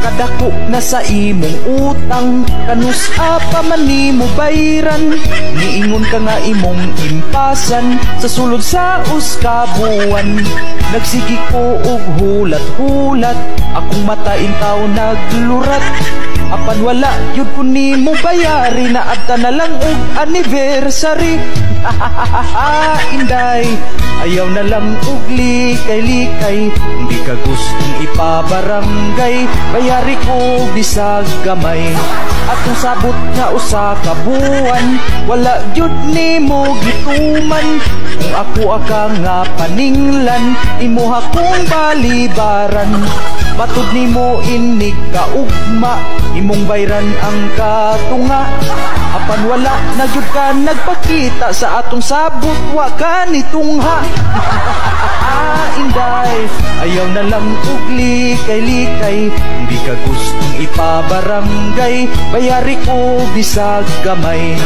kadako na sa imong utang, kanus pa man nimo bayran. Niingon ka nga imong impasan sa sulod sa uskabuan. Nagsigi ko og hulat-hulat, akong mata intaw naglurat. Apan wala yun ko nimo bayari, na adta na lang og anniversary. Inday, ayaw na lang og likay-likay, hindi ka gustong ipabarangay, bayari ko bisag gamay. Atong sabot nga usa ka buwan, wala jud nimo gituman. Kung ako aka nga paninglan, imuha kong balibaran. Batud nimo inig ka ugma, imong bayran ang katunga. Apan wala na jud ka nagpakita sa atong sabot, wa ka nitungha. Inday, ayaw na lang og likay-likay, hindi ka gustong ipabarangay, bayari ko bisag gamay.